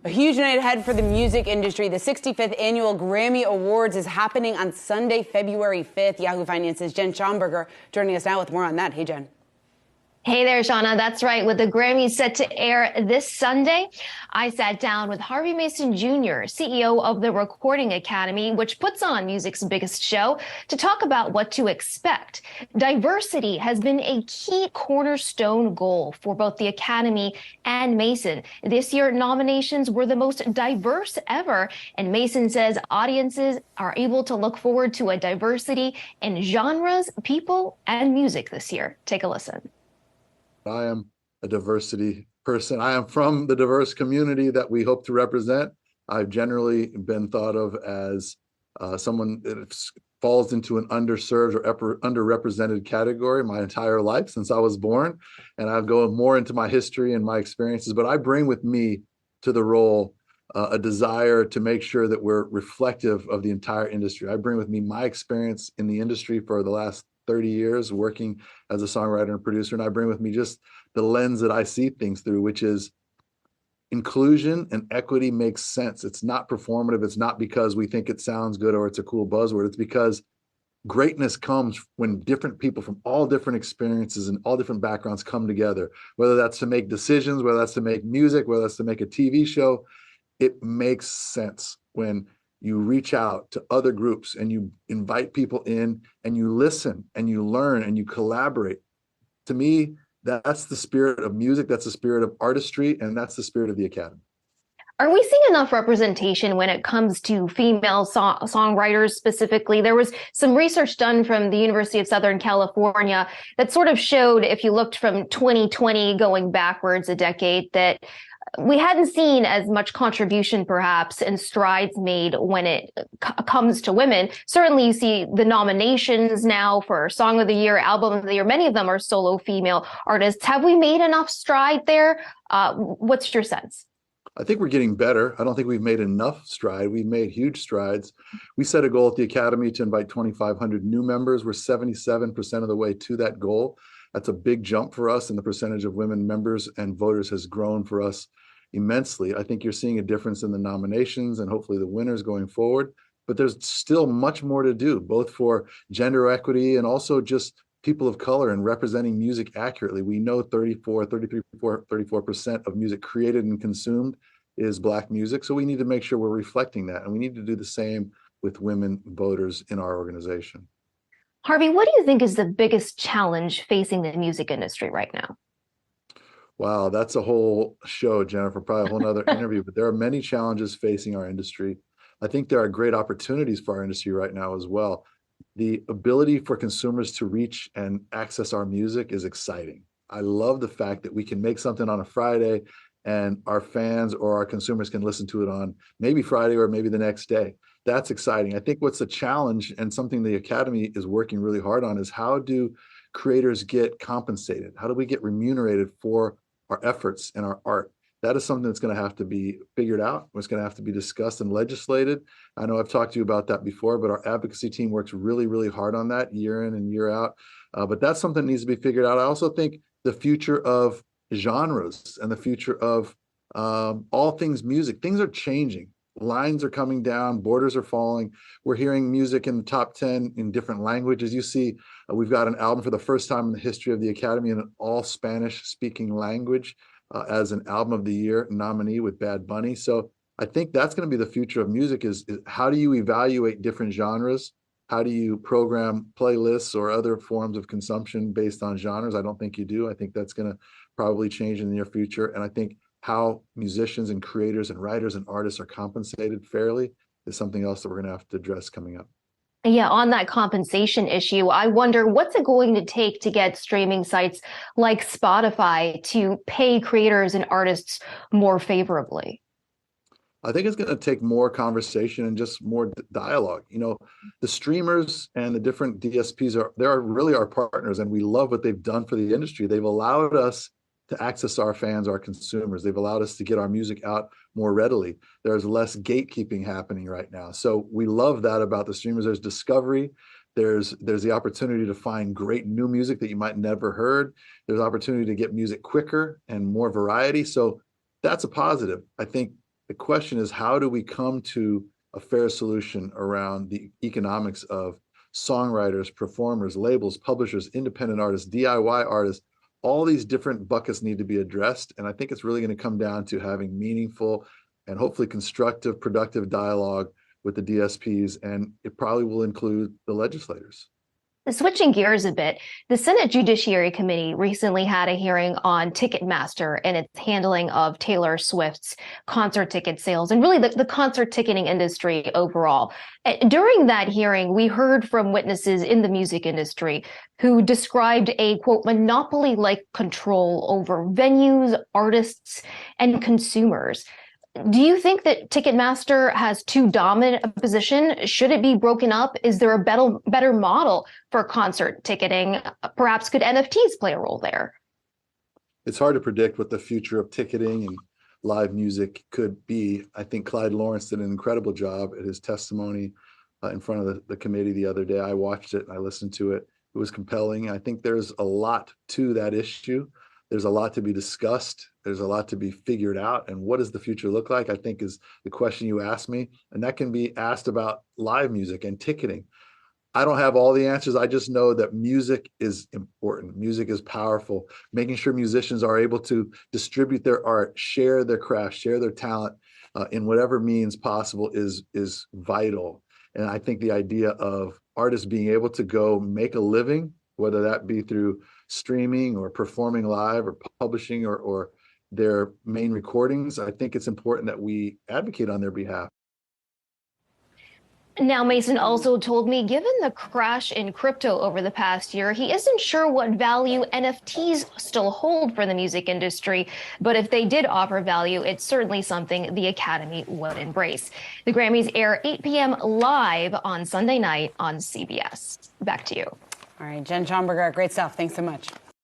A huge night ahead for the music industry. The 65th Annual Grammy Awards is happening on Sunday, February 5th. Yahoo Finance's Jen Schonberger joining us now with more on that. Hey, Jen. Hey there, Shauna. That's right. With the Grammys set to air this Sunday, I sat down with Harvey Mason Jr., CEO of the Recording Academy, which puts on music's biggest show, to talk about what to expect. Diversity has been a key cornerstone goal for both the Academy and Mason. This year, nominations were the most diverse ever, and Mason says audiences are able to look forward to a diversity in genres, people, and music this year. Take a listen. I am a diversity person. I am from the diverse community that we hope to represent. I've generally been thought of as someone that falls into an underserved or underrepresented category my entire life since I was born. And I'll go more into my history and my experiences, but I bring with me to the role a desire to make sure that we're reflective of the entire industry. I bring with me my experience in the industry for the last 30 years working as a songwriter and producer. And I bring with me just the lens that I see things through, which is inclusion and equity makes sense. It's not performative. It's not because we think it sounds good or it's a cool buzzword. It's because greatness comes when different people from all different experiences and all different backgrounds come together, whether that's to make decisions, whether that's to make music, whether that's to make a TV show. It makes sense when you reach out to other groups and you invite people in and you listen and you learn and you collaborate. To me, that's the spirit of music, that's the spirit of artistry, and that's the spirit of the Academy. Are we seeing enough representation when it comes to female songwriters specifically? There was some research done from the University of Southern California that sort of showed, if you looked from 2020 going backwards a decade, that we hadn't seen as much contribution, perhaps, and strides made when it comes to women. Certainly, you see the nominations now for Song of the Year, Album of the Year. Many of them are solo female artists. Have we made enough stride there? What's your sense? I think we're getting better. I don't think we've made enough stride. We've made huge strides. We set a goal at the Academy to invite 2,500 new members. We're 77% of the way to that goal. That's a big jump for us, and the percentage of women members and voters has grown for us immensely. I think you're seeing a difference in the nominations and hopefully the winners going forward, but there's still much more to do, both for gender equity and also just people of color and representing music accurately. We know 34% of music created and consumed is Black music, so we need to make sure we're reflecting that, and we need to do the same with women voters in our organization. Harvey, what do you think is the biggest challenge facing the music industry right now? Wow, that's a whole show, Jennifer, probably a whole nother interview, but there are many challenges facing our industry. I think there are great opportunities for our industry right now as well. The ability for consumers to reach and access our music is exciting. I love the fact that we can make something on a Friday and our fans or our consumers can listen to it on maybe Friday or maybe the next day. That's exciting. I think what's the challenge and something the Academy is working really hard on is how do creators get compensated? How do we get remunerated for our efforts and our art? That is something that's going to have to be figured out. It's going to have to be discussed and legislated. I know I've talked to you about that before, but our advocacy team works really, really hard on that year in and year out. But that's something that needs to be figured out. I also think the future of genres and the future of all things music, things are changing. Lines are coming down, borders are falling. We're hearing music in the top 10 in different languages. You see, we've got an album for the first time in the history of the Academy in an all Spanish speaking language as an Album of the Year nominee with Bad Bunny. So I think that's going to be the future of music is how do you evaluate different genres? How do you program playlists or other forms of consumption based on genres? I don't think you do. I think that's going to probably change in the near future. And I think how musicians and creators and writers and artists are compensated fairly is something else that we're going to have to address coming up. Yeah, on that compensation issue, I wonder what's it going to take to get streaming sites like Spotify to pay creators and artists more favorably? I think it's going to take more conversation and just more dialogue. You know, the streamers and the different DSPs are really our partners, and we love what they've done for the industry. They've allowed us to access our fans, our consumers. They've allowed us to get our music out more readily. There's less gatekeeping happening right now. So we love that about the streamers. There's discovery. There's the opportunity to find great new music that you might never heard. There's opportunity to get music quicker and more variety. So that's a positive. I think the The question is, how do we come to a fair solution around the economics of songwriters, performers, labels, publishers, independent artists, DIY artists? All these different buckets need to be addressed. And I think it's really going to come down to having meaningful and hopefully constructive, productive dialogue with the DSPs. And it probably will include the legislators. Switching gears a bit, the Senate Judiciary Committee recently had a hearing on Ticketmaster and its handling of Taylor Swift's concert ticket sales and really the concert ticketing industry overall. During that hearing, we heard from witnesses in the music industry who described a, quote, monopoly-like control over venues, artists, and consumers. Do you think that Ticketmaster has too dominant a position? Should it be broken up? Is there a better model for concert ticketing? Perhaps could NFTs play a role there? It's hard to predict what the future of ticketing and live music could be. I think Clyde Lawrence did an incredible job at his testimony in front of the committee the other day. I watched it and I listened to it. It was compelling. I think there's a lot to that issue. There's a lot to be discussed. There's a lot to be figured out. And what does the future look like, I think, is the question you asked me. And that can be asked about live music and ticketing. I don't have all the answers. I just know that music is important. Music is powerful. Making sure musicians are able to distribute their art, share their craft, share their talent in whatever means possible is vital. And I think the idea of artists being able to go make a living, whether that be through streaming or performing live or publishing or their main recordings, I think it's important that we advocate on their behalf. Now, Mason also told me, given the crash in crypto over the past year, he isn't sure what value NFTs still hold for the music industry. But if they did offer value, it's certainly something the Academy would embrace. The Grammys air 8 p.m. live on Sunday night on CBS. Back to you. All right, Jen Schonberger, great stuff. Thanks so much.